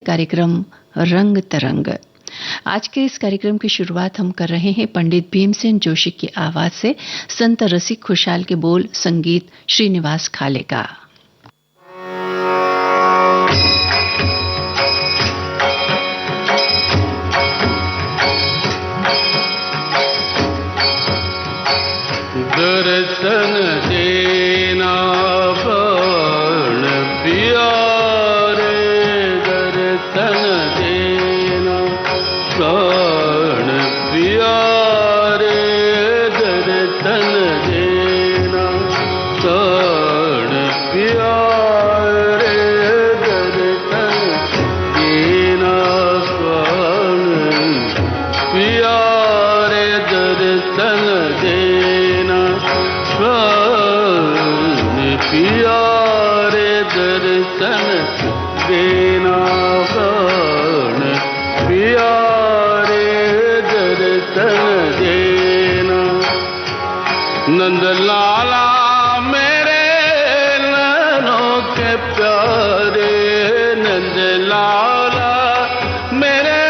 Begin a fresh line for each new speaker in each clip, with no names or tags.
कार्यक्रम रंग तरंग। आज के इस कार्यक्रम की शुरुआत हम कर रहे हैं पंडित भीमसेन जोशी की आवाज से। संत रसिक खुशहाल के बोल, संगीत श्रीनिवास खाले का।
दर्शन देना प्राण प्यारे, दर्शन देना प्राण प्यारे, दर्शन देना प्राण प्यारे, दर्शन देना प्राण प्यारे, दर्शन देना प्राण प्यारे, दर्शन देना प्राण प्यारे, दर्शन देना। नंद लाला मेरे नैनों के प्यारे, नंद लाला मेरे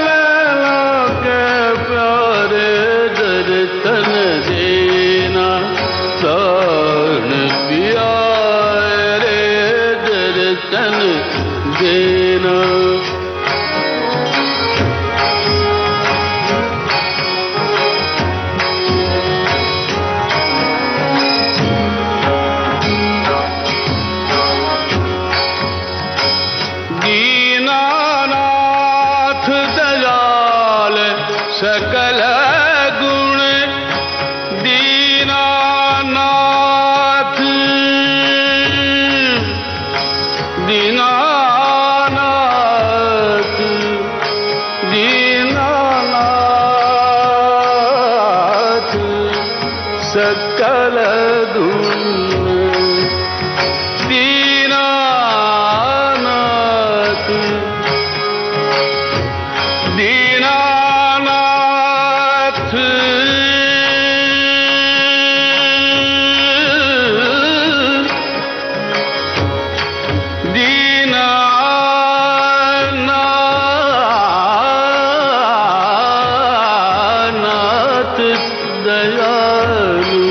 नैनों के प्यारे, दर्शन देना प्राण प्यारे, दर्शन देना। दीनानाथ दयाल सकल गुण, दीनानाथ दीनानाथ दीनानाथ सकल गुण, दीनानाथ दीनानाथ दीनानाथ दयालु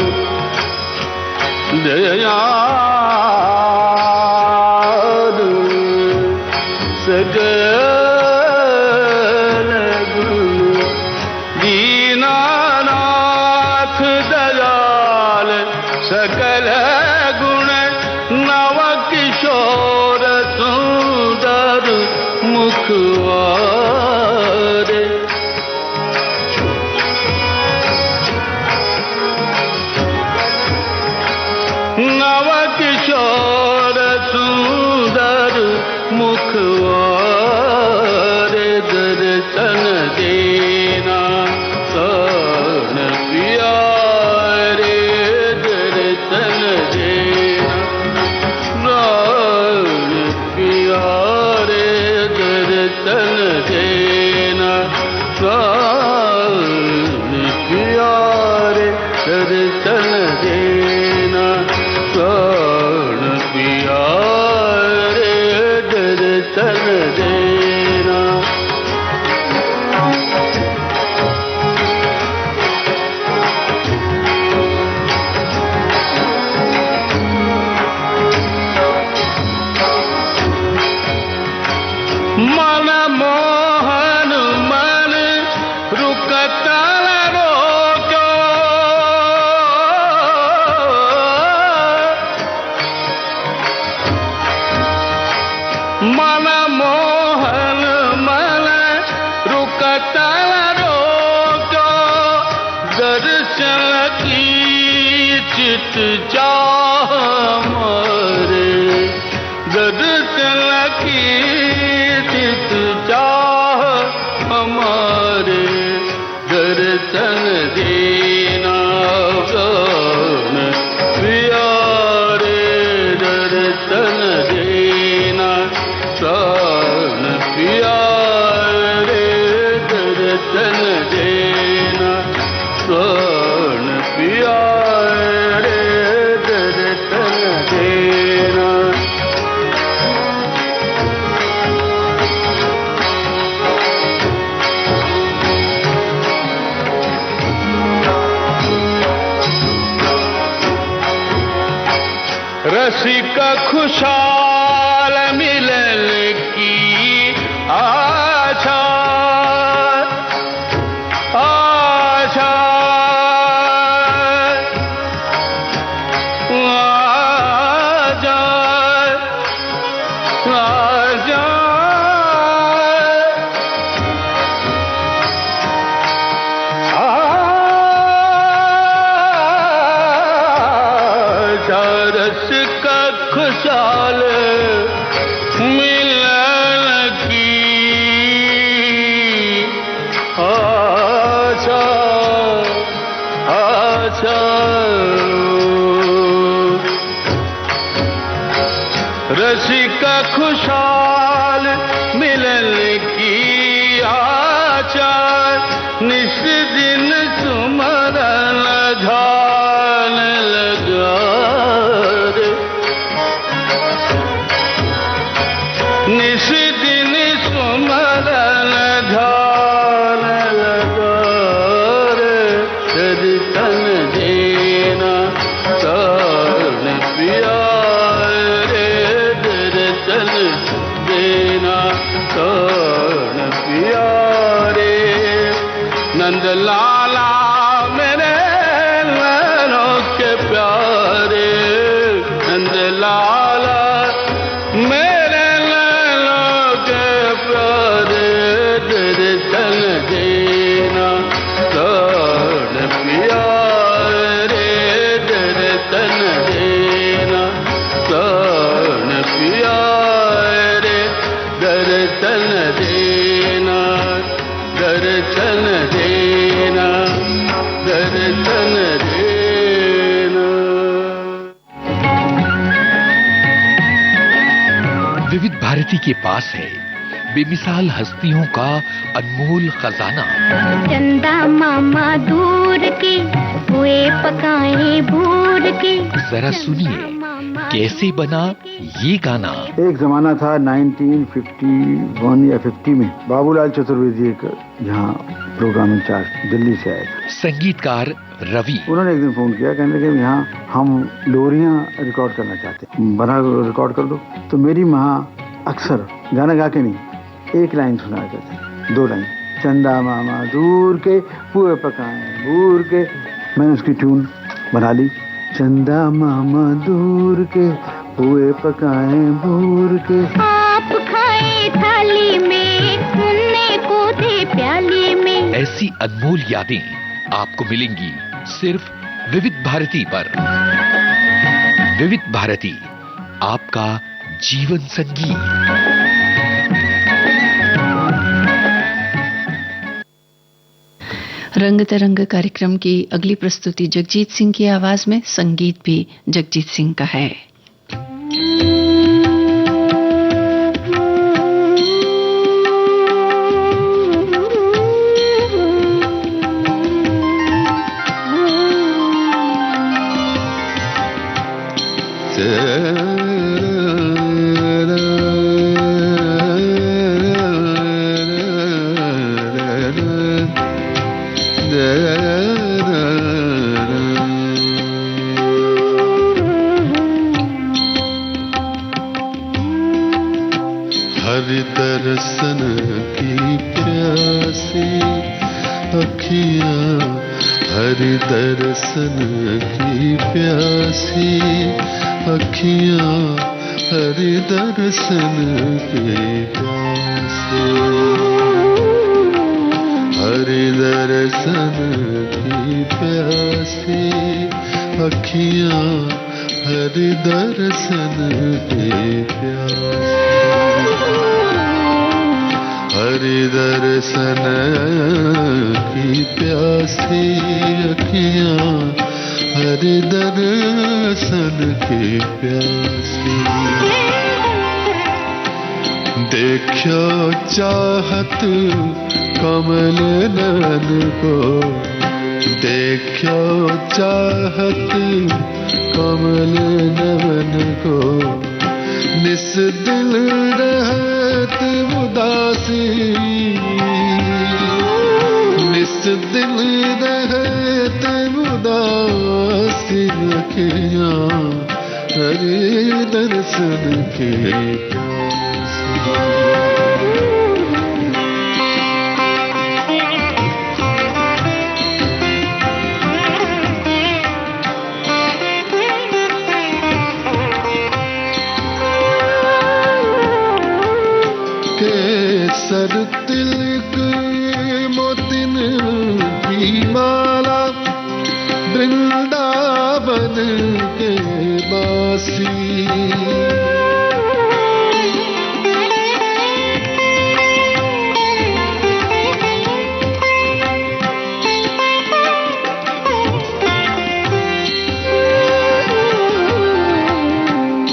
दयालु सकल गुण, दीनानाथ दयाल सकल गुण, नव किशोर सुंदर मुखवारे, नव किशोर सुंदर मुखवारे, दर्शन देना प्राण प्यारे, दर्शन देना प्राण प्यारे, दर्शन देना प्राण प्यारे, दर्शन देना प्राण प्यारे, दर्शन देना। मन मोहन मन रुकता रोको, मन मोहन मन रुकता रोको, दर्शन की चित चाह हमारे, दर्शन की चित चाह हमारे, दर्शन देना प्राण प्यारे, दर्शन देना प्राण प्यारे, दर्शन देना प्राण प्यारे, दर्शन देना। खुशहाल मिलन की आशा आशा आजा आजा रस का खुशहाल मिलन की आशा आशा रस का खुशहाल मिलन की आशा निस दिन सुमरन ध्यान लगा निस दिन सुमरन ध्यान लगा रे दर्शन देना शरण पिया रे दर्शन देना शरण पिया रे नंद लाला मेरे नैनों के प्यारे नंद लाला मेरे दर्शन देना शरण पिया रे दर्शन देना शरण पिया रे दर्शन देना दर्शन देना दर्शन देना।
विविध भारती के पास है बेमिसाल हस्तियों का अनमोल खजाना।
चंदा मामा दूर के हुए पकाए भूर के।
जरा सुनिए कैसे बना ये गाना।
एक जमाना था 1951 या 50 में बाबूलाल चतुर्वेदी एक यहाँ प्रोग्राम इंचार्ज दिल्ली से आए।
संगीतकार रवि।
उन्होंने एक दिन फोन किया, कहने लगे यहाँ हम लोरियां रिकॉर्ड करना चाहते हैं, बना रिकॉर्ड कर दो। तो मेरी माँ अक्सर गाना गा के नहीं एक लाइन सुनाया करती, 2 लाइन। चंदा मामा दूर के पुए पकाए भूर के। मैंने उसकी ट्यून बना ली। चंदा मामा दूर के पुए पकाए भूर के।
आप खाए थाली में सुनने को थे प्याली में।
ऐसी अनमोल यादें आपको मिलेंगी सिर्फ विविध भारती पर। विविध भारती आपका जीवन संगीत।
रंग तरंग कार्यक्रम की अगली प्रस्तुति जगजीत सिंह की आवाज में, संगीत भी जगजीत सिंह का है।
हर दर्शन की प्यासी अखियाँ, हर दर्शन की प्यासी अखियाँ, हर दर्शन की प्यासी, हर दर्शन की प्यासी अखियाँ, हर दर्शन की प्यासी, हर दर्शन की प्यासी अखियाँ, हर दर्शन की प्यासी। देखो चाहत कमल नयन को, देखो चाहत कमल नयन को, निस दिल रहत उदासी, निस दिल रहत उदासी अखियाँ, हरि दर्शन के केसर तिलक मोतिन की माला वृंदावन के बासी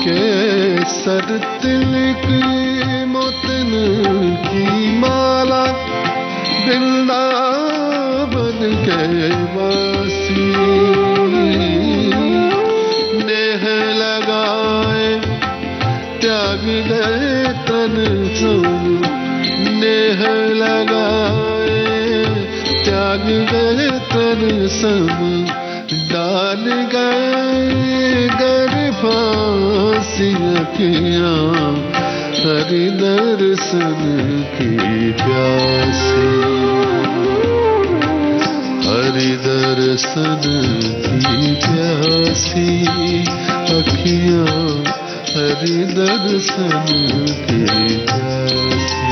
केसर तिलक मोतिन की माला वृंदावन के वासी नेह लगाए त्याग गए तन सम नेह लगाए त्याग गए तन सम डाल गए गर फांसी अखियां हरि दर्शन की प्यासी हरि दर्शन की प्यासी अखियां हरि दर्शन की प्यासी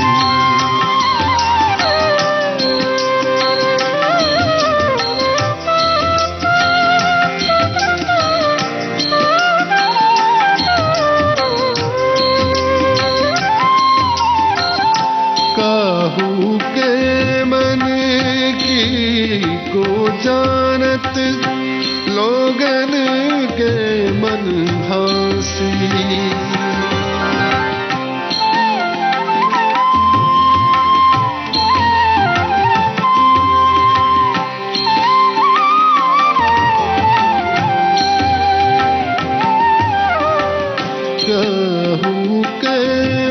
जानत लोगन के मन हासी कहूँ के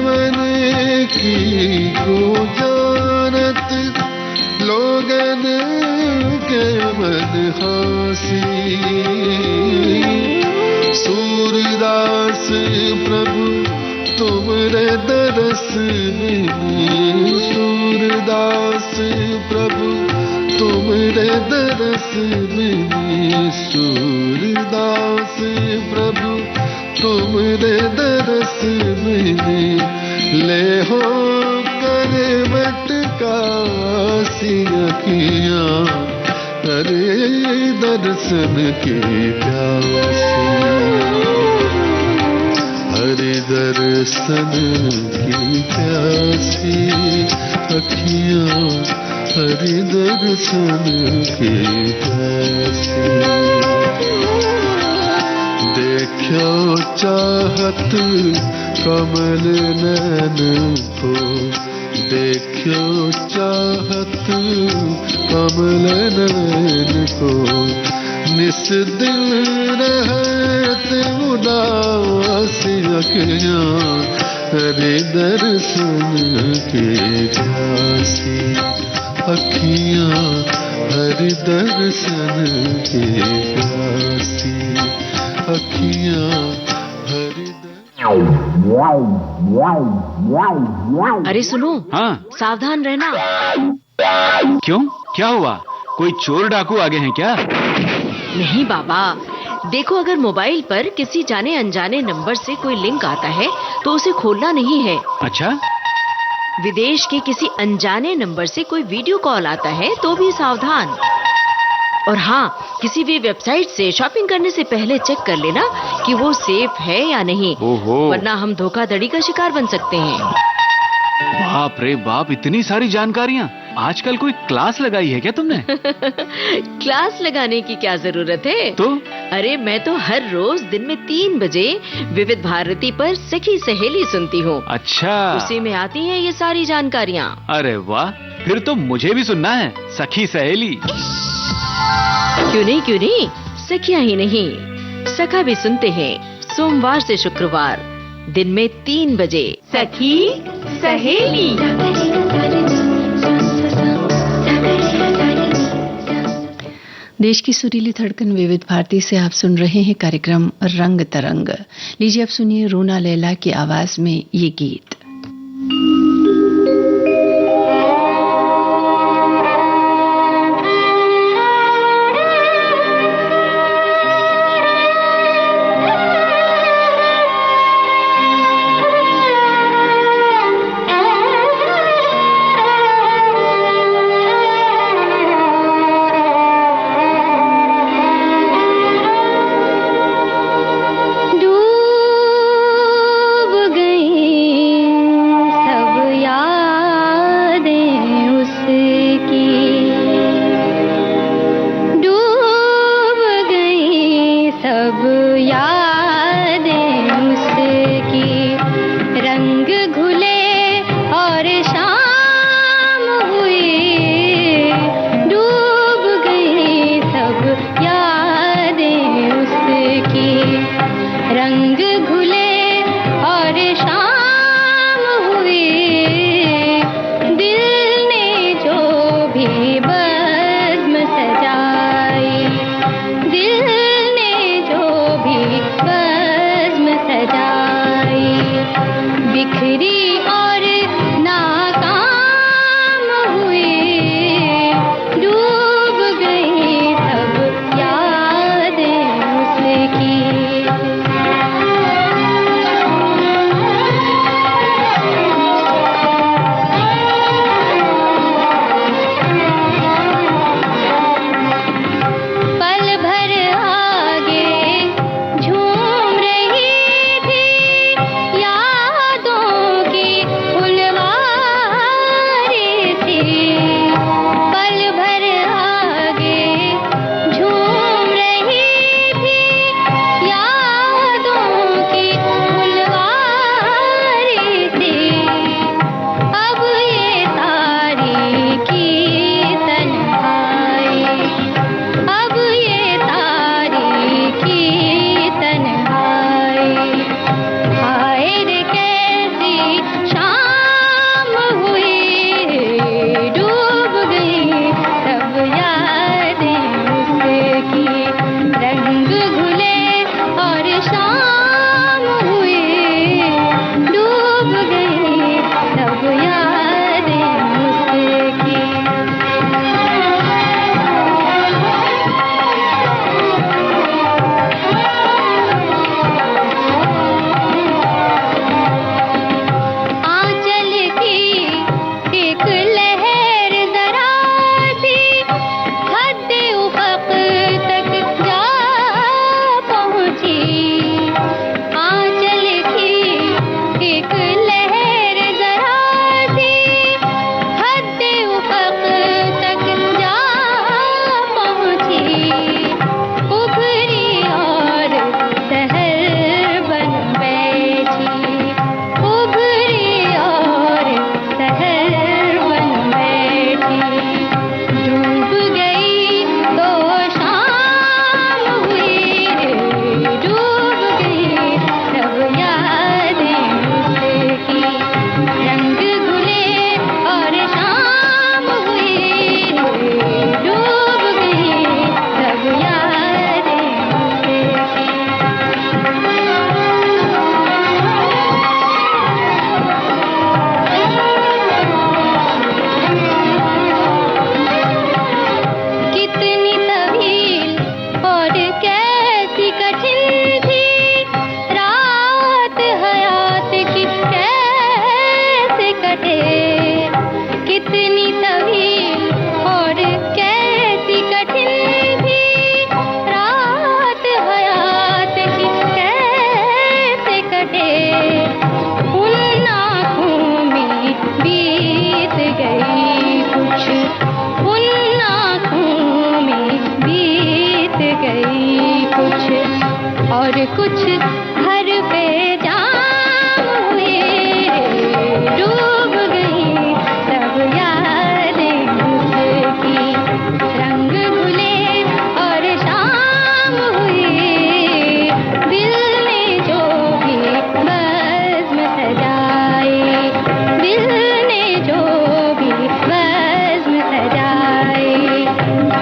मन की को जानत लोगन के मन हासी सूरदास प्रभु तुमरे दरस में सूरदास प्रभु तुमरे दरस में सूरदास प्रभु तुमरे दरस में ले हो कर मटका सी अखियां हरे दर्शन की प्यासी हरे दर्शन की प्यासी अखियां हरे दर्शन की प्यासी देखो चाहत कमल नैन को देखो चाहत कमल नैन को निस दिल रहत उदास अखियां हरे दर्शन के प्यासी अखियां हरे दर्शन के प्यासी अखियां हरे
अरे सुनो,
हाँ
सावधान रहना।
क्यों, क्या हुआ? कोई चोर डाकू आ गए हैं क्या?
नहीं बाबा, देखो अगर मोबाइल पर किसी जाने अनजाने नंबर से कोई लिंक आता है तो उसे खोलना नहीं है।
अच्छा,
विदेश के किसी अनजाने नंबर से कोई वीडियो कॉल आता है तो भी सावधान। और हाँ, किसी भी वेबसाइट से शॉपिंग करने से पहले चेक कर लेना कि वो सेफ है या नहीं, वरना हम धोखाधड़ी का शिकार बन सकते हैं।
बाप रे बाप, इतनी सारी जानकारियाँ। आजकल कोई क्लास लगाई है क्या तुमने?
क्लास लगाने की क्या जरूरत है?
तो
अरे मैं तो हर रोज दिन में 3 बजे विविध भारती पर सखी सहेली सुनती हूँ।
अच्छा,
उसी में आती हैं ये सारी जानकारियाँ।
अरे वाह, फिर तो मुझे भी सुनना है सखी सहेली।
क्यों नहीं, सखियाँ ही नहीं, सखा भी सुनते हैं सोमवार से शुक्रवार दिन में 3 बजे। सखी सहेली।
देश की सुरीली धड़कन विविध भारती से आप सुन रहे हैं कार्यक्रम रंग तरंग। लीजिए अब सुनिए रूना लैला की आवाज में ये गीत।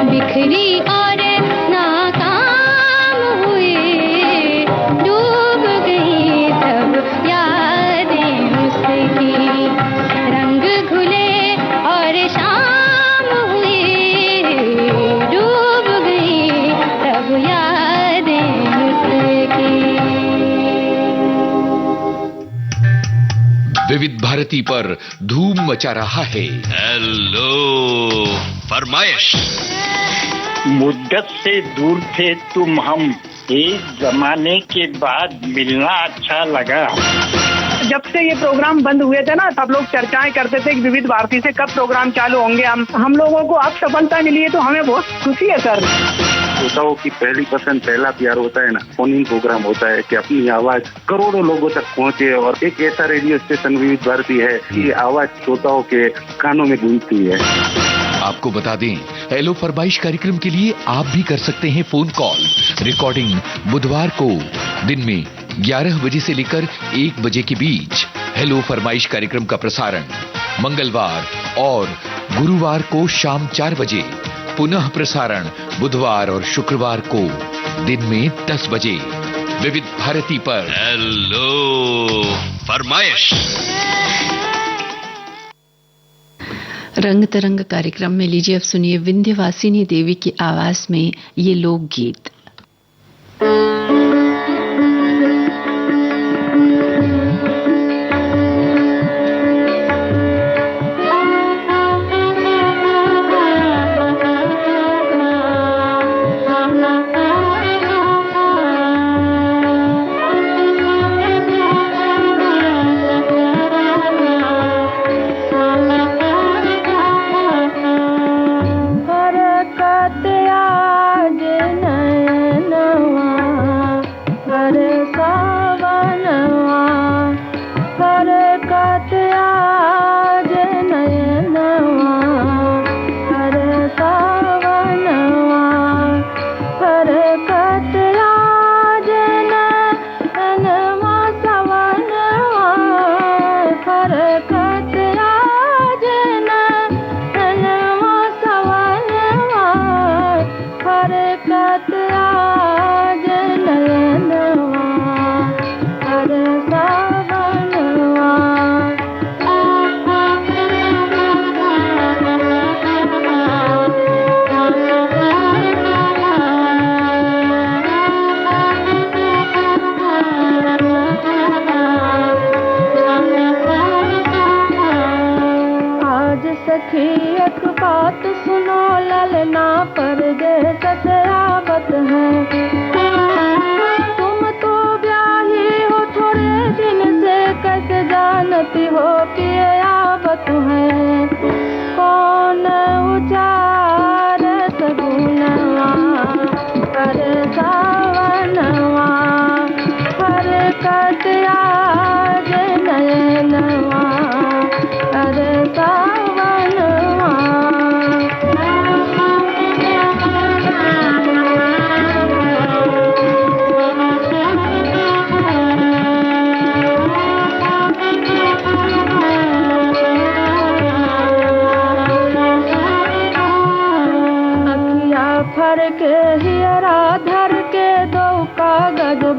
बिखरी और
भारती पर धूम मचा रहा है।
हेलो फरमाइश।
मुद्दत से दूर थे तुम हम, एक जमाने के बाद मिलना अच्छा लगा।
जब से ये प्रोग्राम बंद हुए थे ना, सब लोग चर्चाएं करते थे कि विविध भारती से कब प्रोग्राम चालू होंगे। हम लोगों को अब सफलता मिली है तो हमें बहुत खुशी है सर।
श्रोताओं की पहली पसंद, पहला प्यार होता है ना, फोन इन प्रोग्राम होता है कि अपनी आवाज करोड़ों लोगों तक पहुंचे। और एक ऐसा रेडियो स्टेशन विविध भारती है कि आवाज श्रोताओं के कानों में गूंजती है।
आपको बता दें, हेलो फरमाइश कार्यक्रम के लिए आप भी कर सकते हैं फोन कॉल। रिकॉर्डिंग बुधवार को दिन में 11 बजे से लेकर 1 बजे के बीच। हेलो फरमाइश कार्यक्रम का प्रसारण मंगलवार और गुरुवार को शाम 4 बजे। पुनः प्रसारण बुधवार और शुक्रवार को दिन में 10 बजे विविध भारती पर।
हेलो फरमाइश।
रंग तरंग कार्यक्रम में लीजिए अब सुनिए विंध्यवासिनी देवी की आवाज में ये लोकगीत।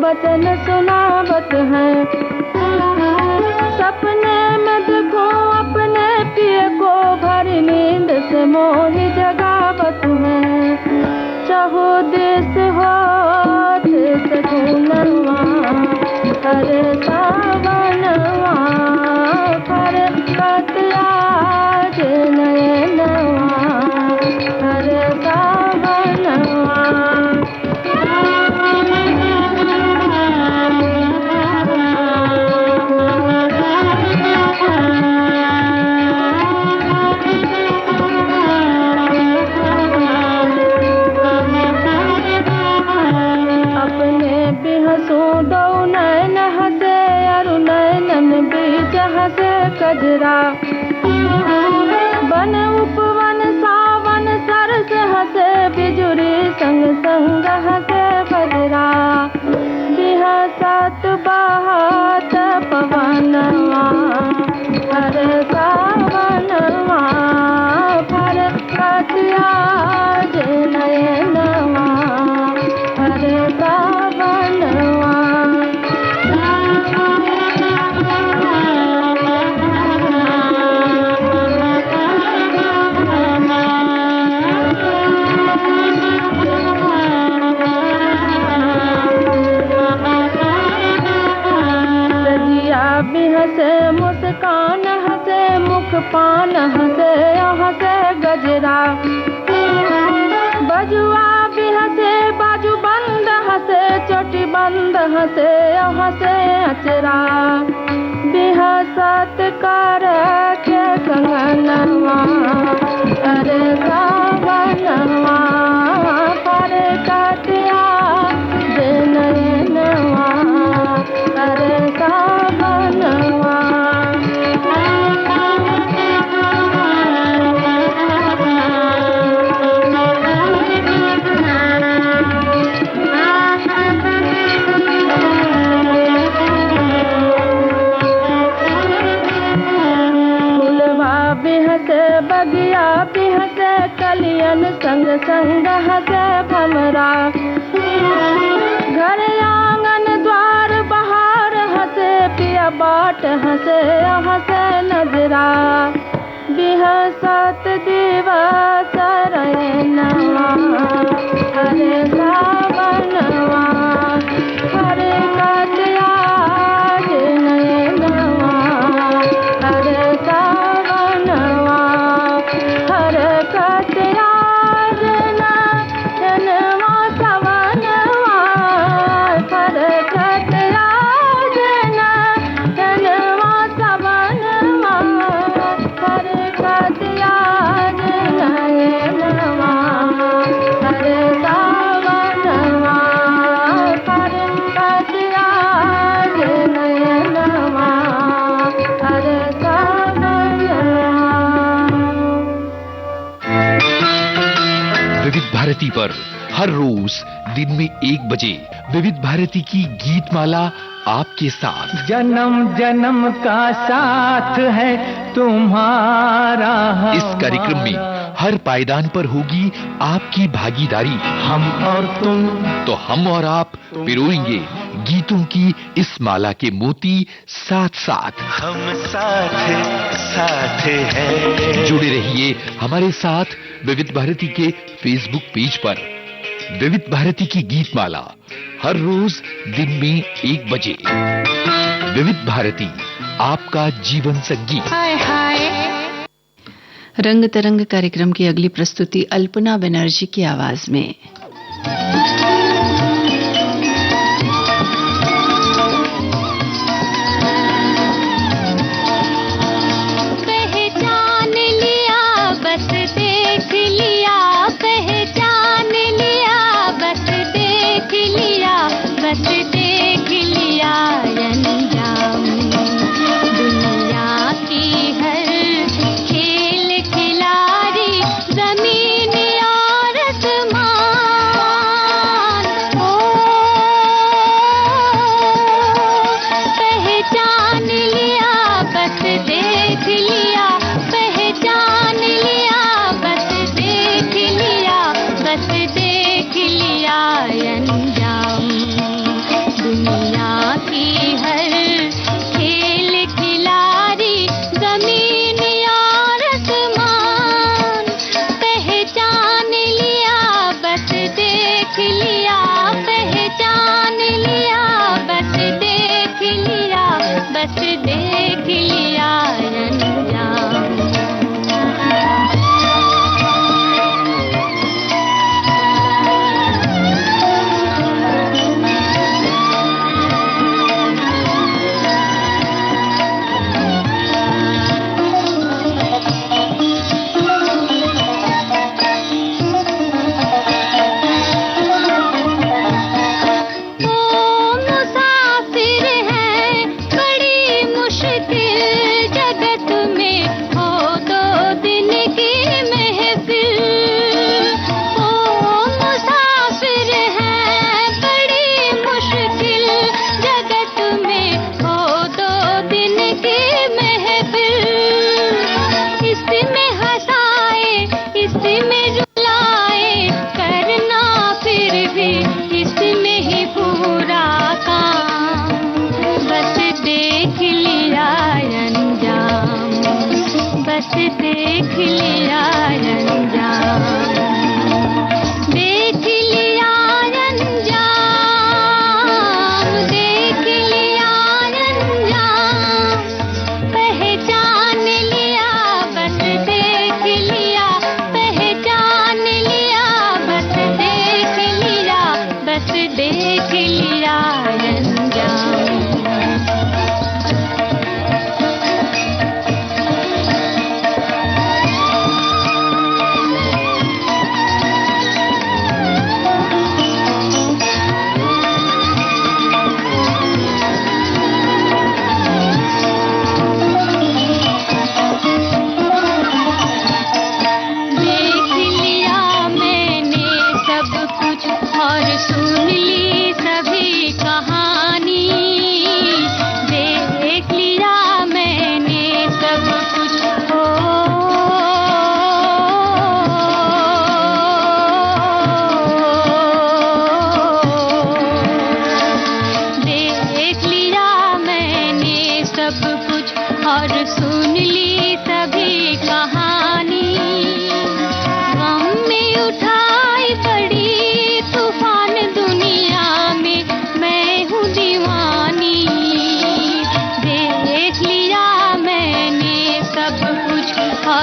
वचन सुनावत है, सपने में देखो अपने पिए को भरी नींद से मोही जगावत है। चाहो देश हो देश गुनवा करे सावनवा करे कतिया जे नयनवा करे सावनवा। अपने भी हंसो दो नैन हंसे
पान हंसे हंसे गजरा, बजुआ भी हंसे बाजू बंद हंसे चोटी बंद हंसे हंसे अचरा, बिहसत कर के कंगनवा अरे सावनवा पर कटिया जनवा अरे सावनवा। बगिया भी हंसे कलियन संग संग हंसे भमरा, घर आंगन द्वार बहार हंसे पिया बाट हंसे हंसे नजरा, बिहसत दिवस रैनवा हरे सावनवा हरे कटिया नयनवा हरे सावनवा हरे कटिया नयनवा सावनवा हरे कटिया नयनवा सावनवा हरे कटिया नयनवा हरे सावनवा हरे कटिया नयनवा हरे सावनवा।
विविध भारती पर हर रोज दिन में 1 बजे विविध भारती की गीत माला आपके साथ।
जन्म जन्म का साथ है तुम्हारा।
इस कार्यक्रम में हर पायदान पर होगी आपकी भागीदारी।
हम और तुम
तो हम और आप पिरोएंगे गीतों की इस माला के मोती साथ साथ।
हम साथ हैं।
जुड़े रहिए हमारे साथ विविध भारती के फेसबुक पेज पर। विविध भारती की गीत माला हर रोज दिन में 1 बजे। विविध भारती आपका जीवन संगीत।
हाय हाय। रंग तरंग कार्यक्रम की अगली प्रस्तुति अल्पना बनर्जी की आवाज में।
पहचान लिया बस देख लिया, पहचान लिया बस देख लिया, बस देख लिया अंजाम दुनिया की हर खेल खिलाड़ी जमीन और आसमान। ओ पहचान लिया बस देख लिया, पहचान लिया बस देख लिया, बस देख लिया अंजाम दुनिया की हर खेल खिलाड़ी जमीन और आसमान। पहचान लिया बस देख लिया, पहचान लिया बस देख लिया, बस देख लिया अंजाम। ओ मुसाफिर हैं बड़ी मुश्किल जगत में हो 2 दिन की महफिल। ओ मुसाफिर हैं बड़ी मुश्किल जगत में हो 2 दिन की महफिल। इसमें हंसाए इसमें रुलाए करना फिर भी इसमें ही पूरा काम। बस देख लिया अंजाम, बस देख लिया अंजाम, देख लिया अंजाम, देख लिया अंजाम। पहचान लिया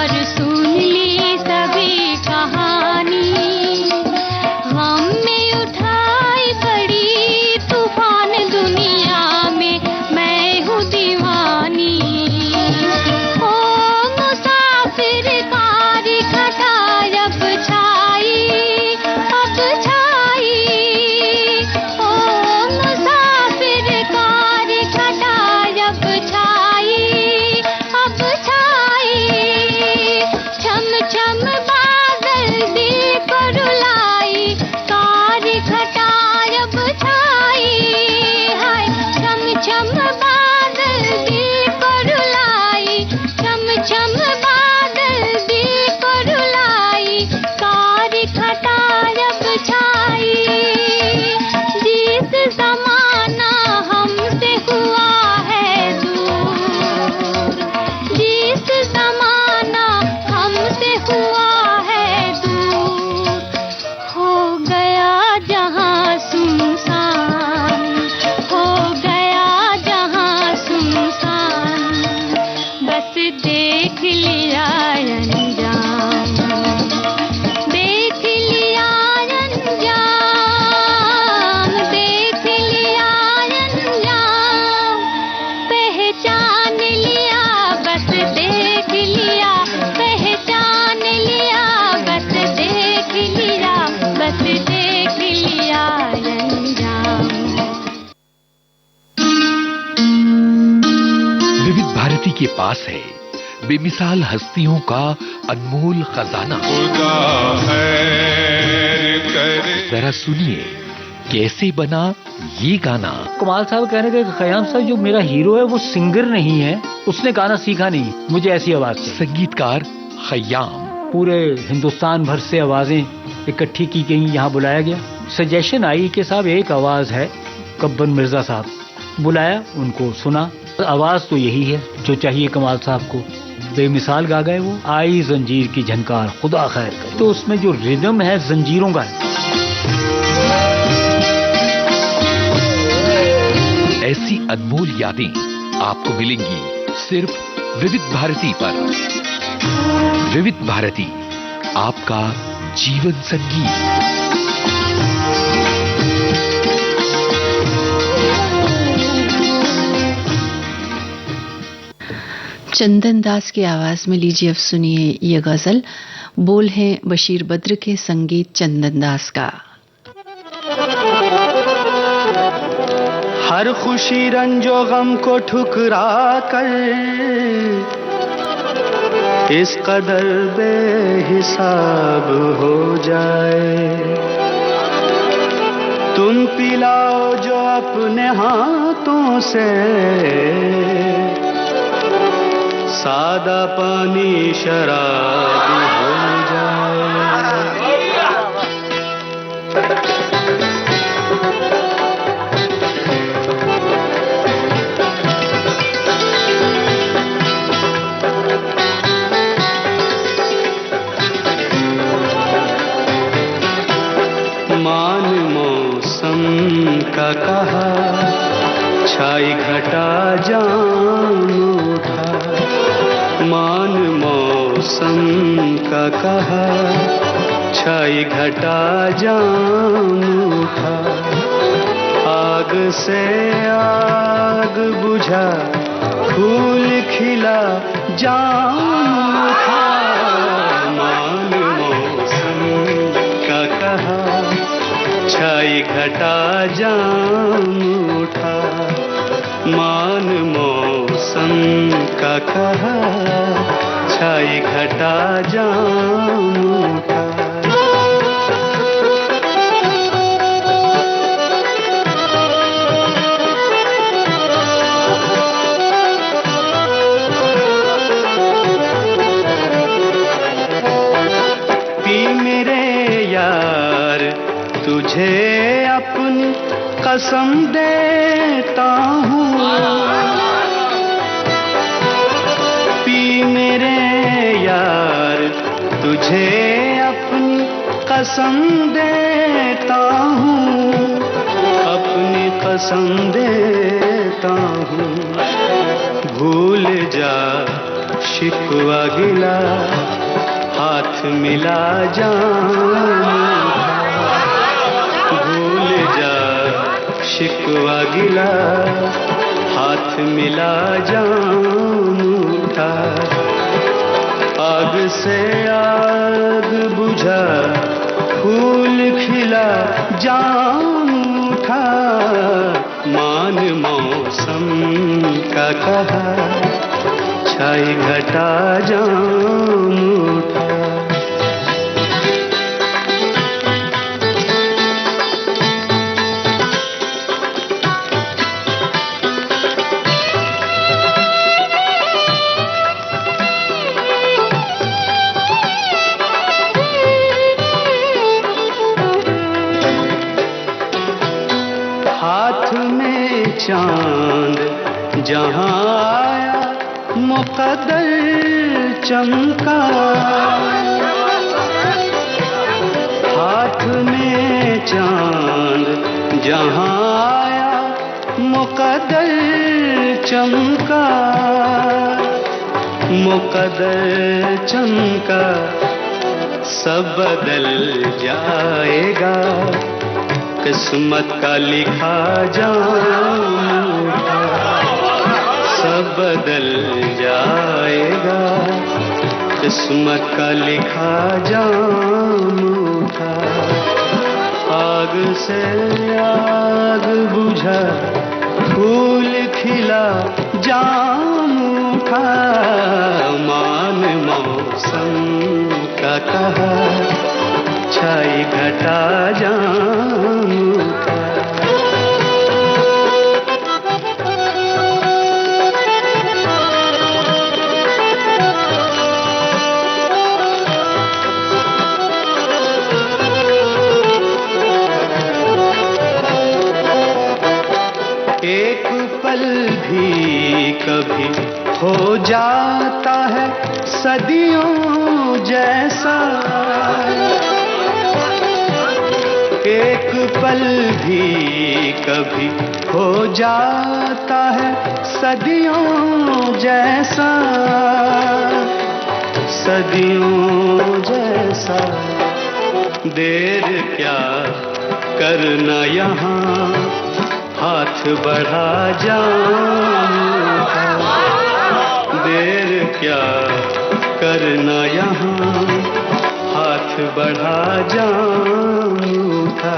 और सुन ली सभी कहानी, गम में उठाई बड़ी तूफान दुनिया में मैं हूँ दीवानी। ओ मुसाफिर कारी खटाई अब छाई, अब छाई। ओ मुसाफिर कारी खटाई अब छाई, अब छाई। छम छम बादल दिल को रुलाई, कारी खटाई अब छाई। हाय छम छम बादल दिल को रुलाई, छम छम बादल दिल को रुलाई, कारी खटाई अब छाई। जिस जमाना हमसे हुआ है दूर, जिस जमाना हमसे हुआ है दूर, हो गया जहां सुनसान, हो गया जहां सुनसान। बस देख लिया अंजाम, देख लिया अंजाम, देख लिया अंजाम। पहचान लिया बस देख लिया, पहचान लिया बस देख लिया, बस देख लिया अंजाम।
विविध भारती के पास है बेमिसाल हस्तियों का अनमोल खजाना। जरा सुनिए कैसे बना ये गाना।
कमाल साहब कहने के खयाम साहब जो मेरा हीरो है वो सिंगर नहीं है, उसने गाना सीखा नहीं, मुझे ऐसी आवाज चाहिए।
संगीतकार खयाम।
पूरे हिंदुस्तान भर से आवाजें इकट्ठी की गई, यहाँ बुलाया गया। सजेशन आई कि साहब एक आवाज है कब्बन मिर्जा साहब, बुलाया, उनको सुना। आवाज तो यही है जो चाहिए कमाल साहब को। बेमिसाल गा गए वो। आई जंजीर की झनकार खुदा खैर करे, तो उसमें जो रिदम है जंजीरों का है।
ऐसी अनमोल यादें आपको मिलेंगी सिर्फ विविध भारती पर। विविध भारती, आपका जीवन संगीत।
चंदन दास की आवाज में लीजिए अब सुनिए ये गजल। बोल है बशीर बद्र के, संगीत चंदन दास का।
हर खुशी रंजो गम को ठुकरा कर इस कदर बेहिसाब हो जाए, तुम पिलाओ जो अपने हाथों से सादा पानी शराब हो जाए। मान मौसम का कहा, छाई घटा जान उठा। मान मौसम का कहा, छाई घटा जान उठा। आग से आग बुझा, फूल खिला जान उठा। मान मौसम का कहा, छाई घटा जान उठा। मान मौसम का कहा, छाई घटा जान उठा। पी मेरे यार तुझे अपनी कसम देता हूँ। पी मेरे यार तुझे अपनी कसम देता हूँ, अपनी कसम देता हूँ। भूल जा शिकवा गिला हाथ मिला जान भूल जा शिकवा गिला हाथ मिला जान उठा आग से आग बुझा फूल खिला जान उठा मान मौसम का कहा छाई घटा जान उठा हाथ में चांद जहां आया मुकद्दर चमका हाथ में चांद जहां आया मुकद्दर चमका मुकद्दर चमका सब बदल जाएगा किस्मत का लिखा जाना सब बदल जाएगा किस्मत का लिखा जाना आग से आग बुझा फूल खिला जान उठा मान मौसम का कहा छाई घटा जान उठा एक पल भी कभी हो जाता है सदियों जैसा एक पल भी कभी हो जाता है सदियों जैसा सदियों जैसा देर क्या करना यहाँ हाथ बढ़ा जाऊंगा देर क्या करना यहाँ हाथ बढ़ा जाऊंगा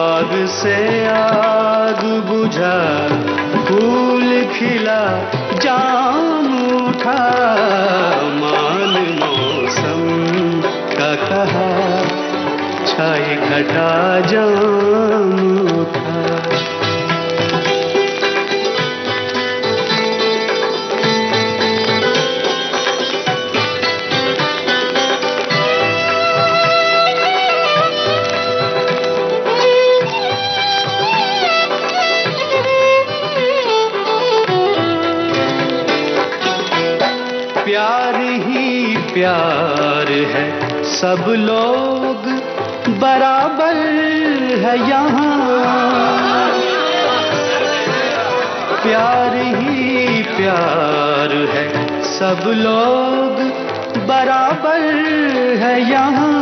आग से आग बुझा फूल खिला जान उठा मान मौसम का कहा छाई घटा जान उठा प्यार ही प्यार है सब लोग बराबर है यहाँ प्यार ही प्यार है सब लोग बराबर है यहाँ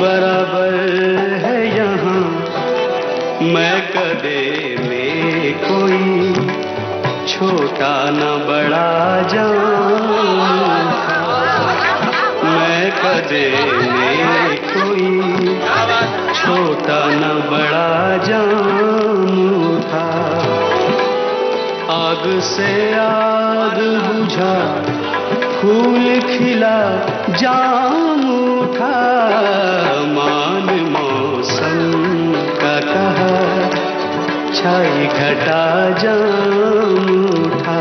बराबर है यहाँ मैं कदे में कोई छोटा न बड़ा जाऊं मैं कदे में कोई छोटा न बड़ा जाऊं था आग से आग बुझा फूल खिला जाऊं था मान मौसम का कहा छाई घटा जाऊं था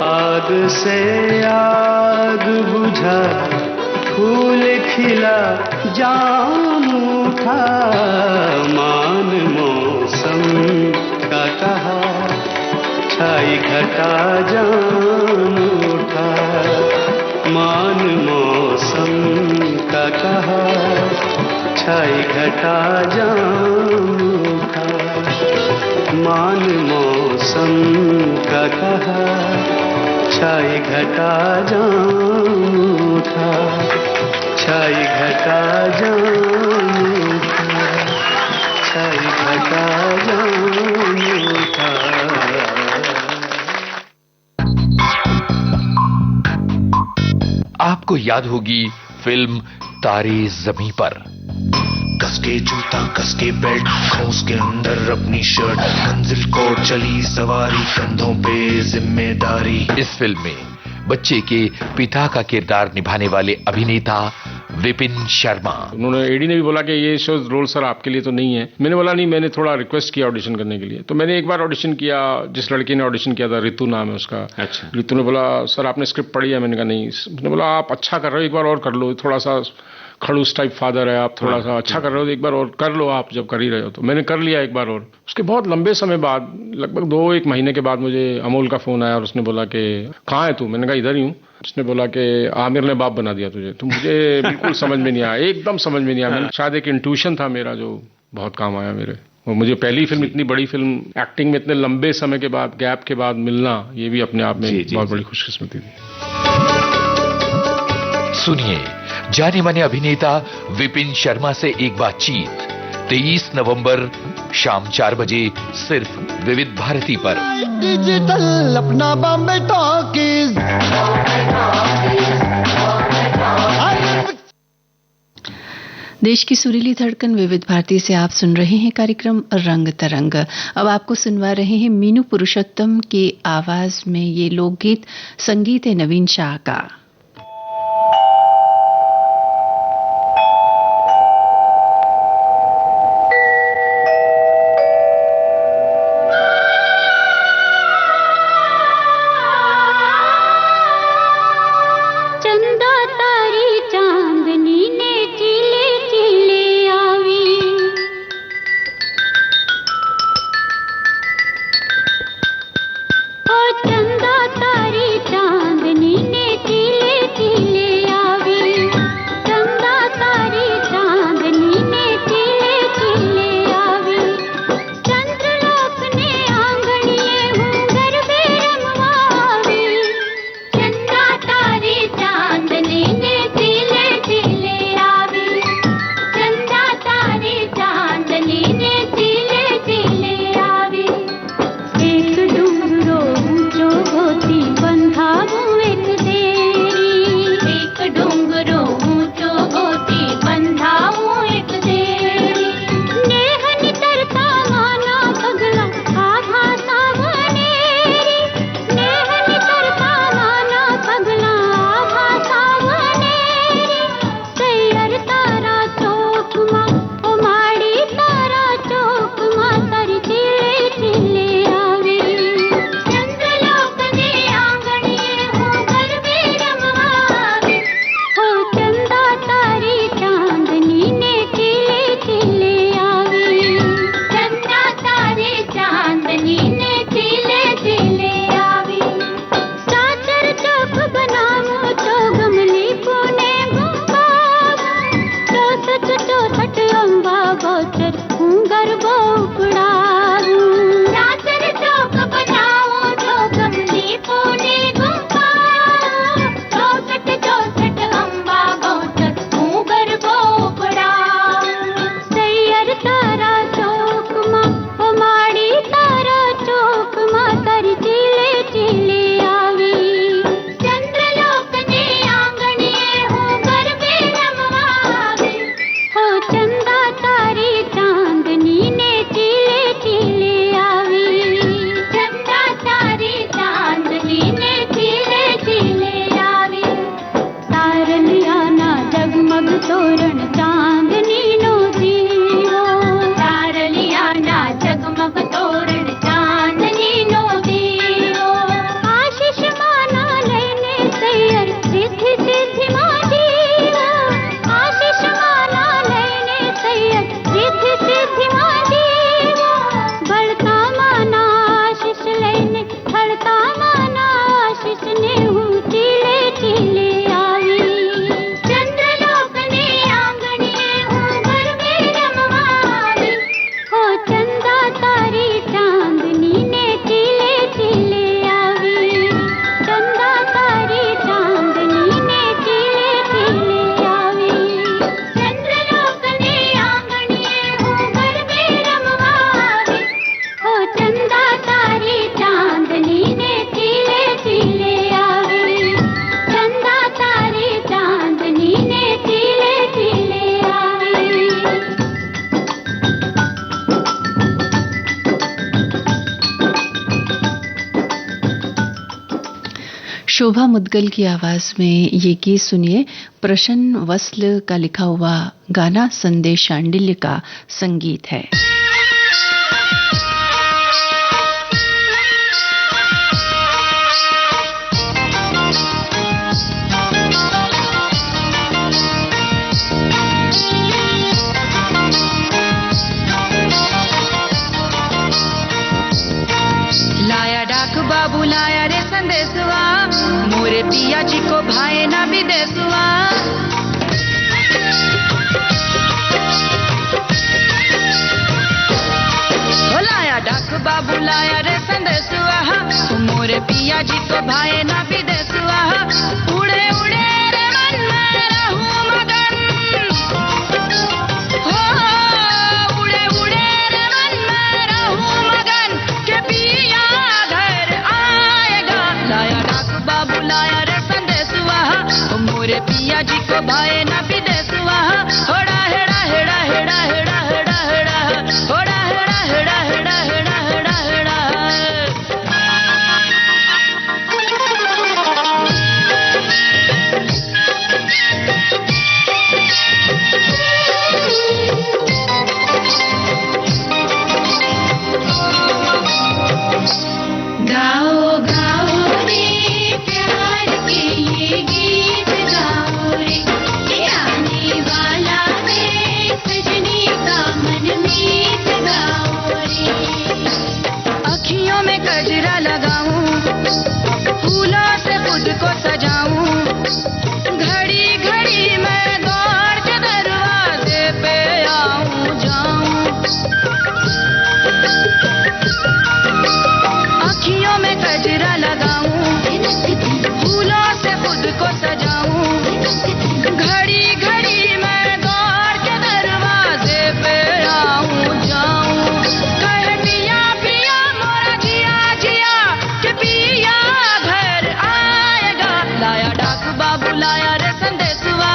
आग से आग बुझा फूल खिला जाऊं था मान मौसम का कहा छाई घटा जाऊं था मान मौसम का कहा छाई घटा जाऊं था मान मौसम मौसम का कहा, छाई घटा जाऊं था, छाई घटा जाऊं था, छाई घटा जाऊं था।
आपको याद होगी फिल्म तारे ज़मीं पर।
कसके जूता, कसके बेल्ट, खोस के अंदर अपनी शर्ट, मंजिल को चली सवारी, कंधों पे जिम्मेदारी।
इस फिल्म में बच्चे के पिता का किरदार निभाने वाले अभिनेता विपिन शर्मा।
उन्होंने एडी ने भी बोला कि ये शो रोल सर आपके लिए तो नहीं है। मैंने बोला नहीं, मैंने थोड़ा रिक्वेस्ट किया ऑडिशन करने के लिए। तो मैंने एक बार ऑडिशन किया, जिस लड़की ने ऑडिशन किया था, रितु नाम है उसका। अच्छा। रितु ने बोला सर आपने स्क्रिप्ट पढ़ी है? मैंने कहा नहीं। उसने बोला आप अच्छा कर रहे हो, एक बार और कर लो, थोड़ा सा खड़ूस टाइप फादर है आप, थोड़ा सा अच्छा कर रहे हो, एक बार और कर लो आप, जब कर ही रहे हो। तो मैंने कर लिया एक बार और। उसके बहुत लंबे समय बाद, लगभग 2-1 महीने के बाद मुझे अमोल का फोन आया और उसने बोला कि कहाँ है तू? मैंने कहा इधर ही हूँ। उसने बोला कि आमिर ने बाप बना दिया तुझे। तो मुझे बिल्कुल समझ में नहीं आया, एकदम समझ में नहीं आया। शायद एक इंट्यूशन था मेरा जो बहुत काम आया मेरे। और मुझे पहली फिल्म, इतनी बड़ी फिल्म, एक्टिंग में इतने लंबे समय के बाद, गैप के बाद मिलना, ये भी अपने आप में बहुत बड़ी खुशकिस्मती थी।
सुनिए जाने माने अभिनेता विपिन शर्मा से एक बातचीत 23 नवंबर शाम 4 बजे सिर्फ विविध भारती पर।
डिजिटल अपना बॉम्बे टॉकीज।
देश की सुरीली धड़कन विविध भारती से आप सुन रहे हैं कार्यक्रम रंग तरंग। अब आपको सुनवा रहे हैं मीनू पुरुषोत्तम की आवाज में ये लोकगीत, संगीत है नवीन शाह का।
चंदा तारी चांदनी ने
शोभा मुद्गल की आवाज में ये गीत सुनिए। प्रसन्न वस्ल का लिखा हुआ गाना, संदेश शांडिल्य का संगीत है।
बाबू लाया रे संदेशवा, मोरे पिया जी को भाए ना विदेशवा। लाया डाक बाबू लाया रे संदेशवा, मोरे पिया जी को भाए ना विदेशवा। उड़े उड़े रे मन में रहूं मगन, हो उड़े उड़े रे मन में रहूं मगन, के पिया लाया रे संदेशवा, मोरे पिया जी को भाए ना विदेशवा। होड़ा हेड़ा हेड़ा हेड़ा हेड़ा हेड़ा हेड़ा, होड़ा हेड़ा हेड़ा हेड़ा हेड़ा हेड़ा हेड़ा।
गाओ गाओ रे प्यार के ये गीत गाओ रे, ये आने वाला है सजनी का मन मीत गाओ रे।
अखियों में गजरा लगाऊं, फूलों से खुद को सजाऊं, घड़ी घड़ी मैं दौड़ के दरवाजे पे आऊं जाऊं। अखियों में गजरा लगाऊं, फूलों से खुद को सजाऊं, घड़ी घड़ी मैं दौड़ के दरवाजे पे आऊं जाऊं। कहे पिया पिया मोरा जिया जिया, कि पिया घर आएगा। लाया डाक बाबू लाया रे संदेशवा,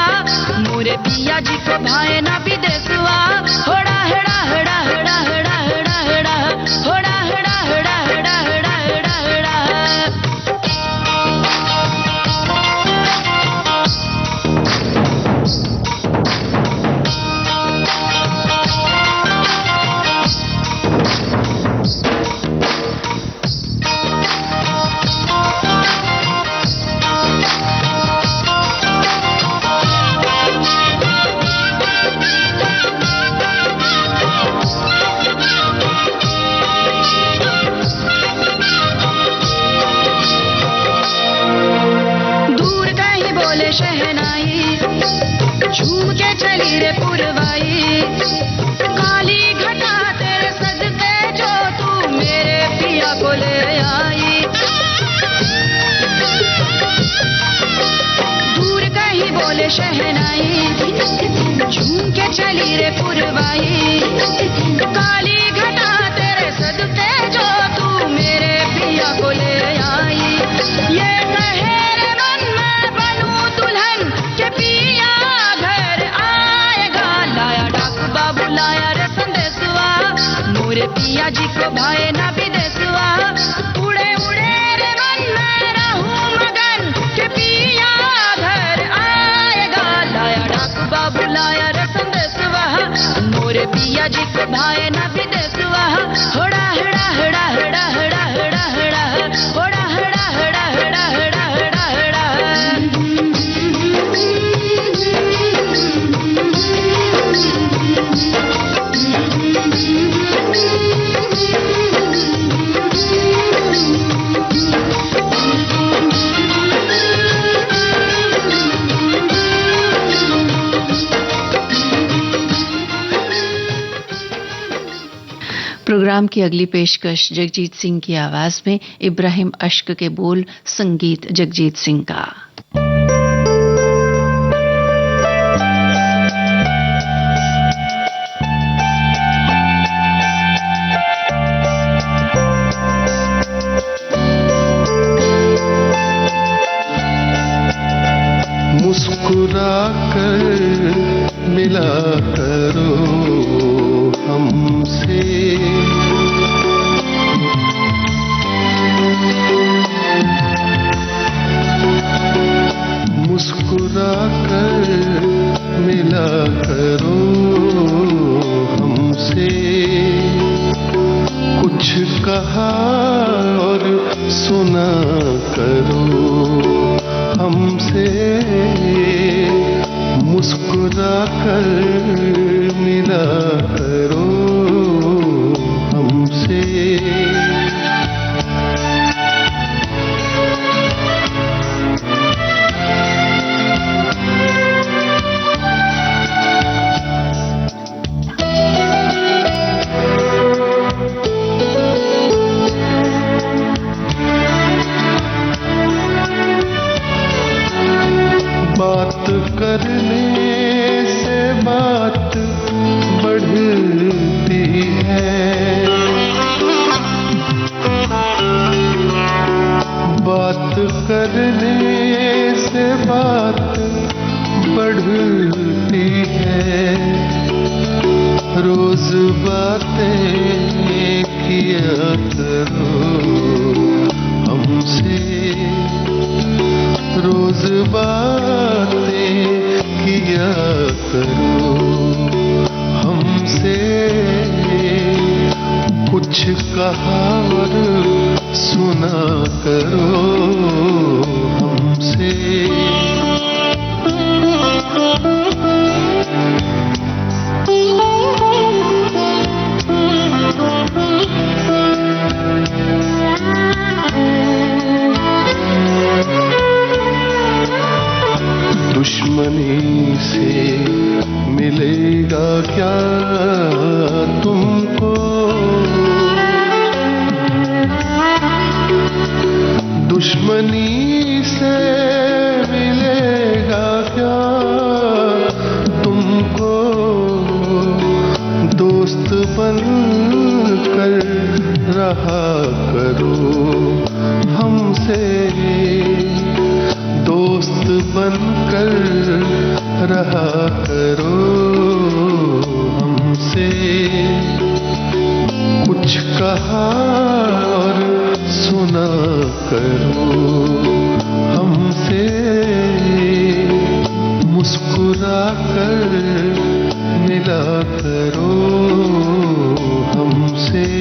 मोरे पिया जी को भाए ना विदेशवा। होड़ा हेड़ा हेड़ा हेड़ा हेड़ा हेड़ा हेड़ा, होड़ा हेड़ा हेड़ा हेड़ा हेड़ा हेड़ा हेड़ा। दूर कहीं बोले शहनाई, झूम के चली रे पुरवाई। काली घटा तेरे सदके जो तू मेरे पिया को ले आई। दूर कहीं बोले शहनाई, झूम के चली रे पुरवाई। काली घटा तेरे सदके जो तू मेरे पिया को ले आई। ये कहे रे मन में बनूं दुल्हन, के पिया घर आएगा। लाया डाक बाबू लाया रे संदेशवा, मोरे पिया जी को भाए ना विदेशवा। उड़े उड़े रे मन में रहूं मगन, के पिया घर आएगा। लाया डाक बाबू लाया रे संदेशवा, मोरे पिया जी को भाए ना विदेशवा। होड़ा हेड़ा हेड़ा हेड़ा हेड़ा हेड़ा हेड़ा, होड़ा हेड़ा हेड़ा हेड़ा हेड़ा हेड़ा हेड़ा।
प्रोग्राम की अगली पेशकश जगजीत सिंह की आवाज में, इब्राहिम अश्क के बोल, संगीत जगजीत सिंह का।
मुस्कुरा कर मिला करो हमसे, मुस्कुरा कर मिला करो हमसे, कुछ कहा और सुना करो हमसे, मुस्कुरा कर मिला करो हमसे। बात करने से बात बढ़ती है, बात करने से बात बढ़ती है, रोज बातें किया करो हमसे, रोज बातें किया करो हमसे, कुछ कहा और सुना करो हमसे। दुश्मनी से मिलेगा क्या तुमको, दुश्मनी से मिलेगा क्या तुमको, दोस्त बन कर रहा करो हमसे, दोस्त बनकर रहा करो हमसे, कुछ कहा और सुना करो हमसे, मुस्कुरा कर मिला करो हमसे।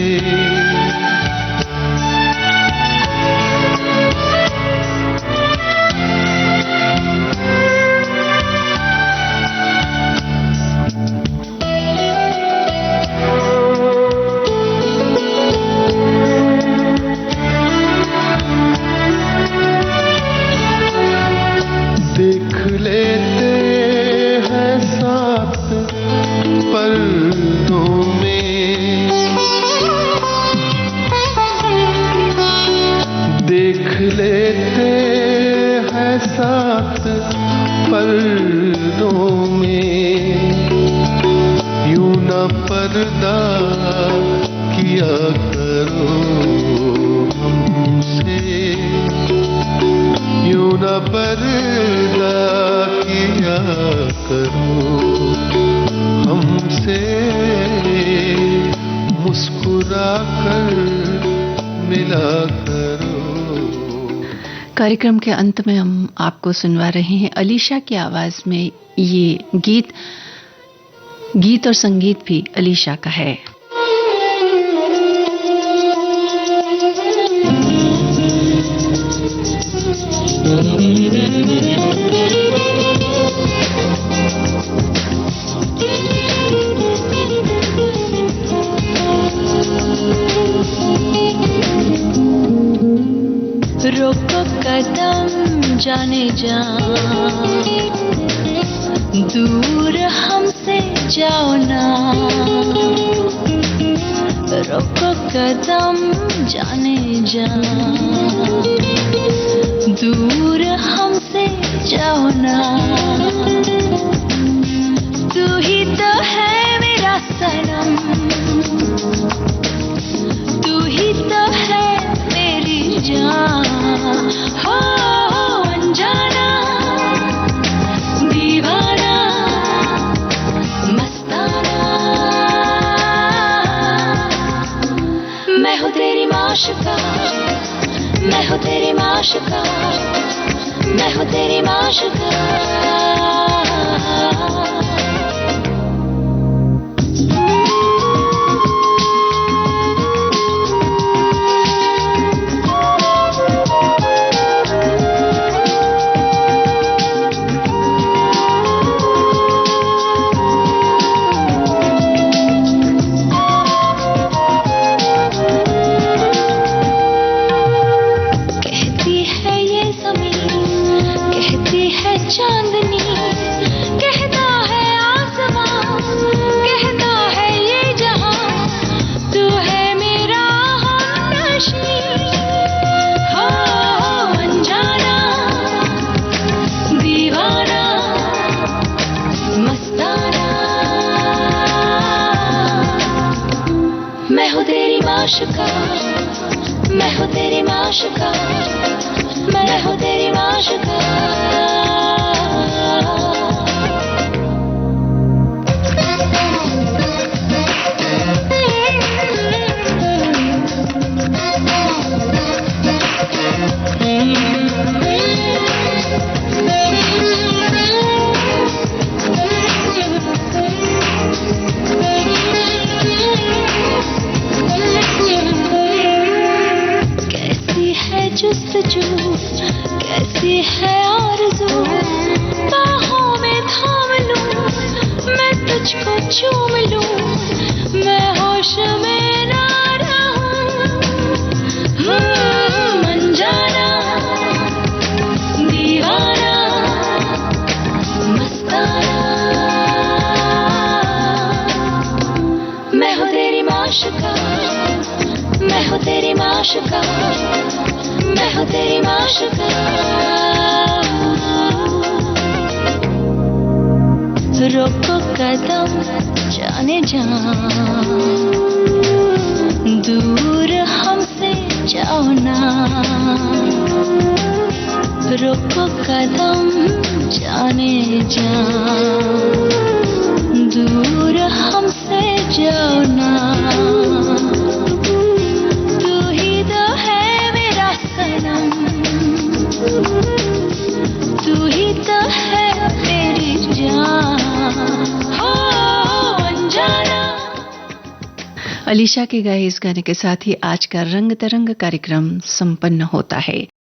देख लेते हैं साथ पर्दों में, देख लेते हैं साथ पर्दों में, यूं न पर्दा किया करो हमसे, यूं न पर्दा किया करो हमसे, मुस्कुरा कर मिला करो।
कार्यक्रम के अंत में हम आपको सुनवा रहे हैं अलीशा की आवाज में ये गीत और संगीत भी अलीशा का है।
रोको कदम जाने जा, दूर हमसे जाओ ना, रोको कदम जाने जा, दूर हमसे जाओ ना, तू ही तो है मेरा सनम, तू ही तो है मेरी जान, हो अनजाना दीवाना मस्ताना, मैं हूँ तेरी माशुका, मैं हूँ तेरी माशुका, मैं हूँ तेरी माशुका। माशुका, मैं हूँ तेरी माशुका, मैं हूँ तेरी माशुका। जुस्तजू कैसी है आरज़ू, बाहों में थाम लूं मैं तुझको चूम लूं, मैं होश में ना रहूं। अनजाना दीवाना मस्ताना, मैं हूँ तेरी माशुका, मैं हूँ तेरी माशुका, मैं हूँ तेरी माशुका। रोको कदम जाने जा, दूर हमसे जाओ ना, रोको कदम जाने जा, दूर हमसे जाओ ना। तू ही तो है मेरी जान, हो अनजाना।
अलीशा के गाए इस गाने के साथ ही आज का रंग तरंग कार्यक्रम संपन्न होता है।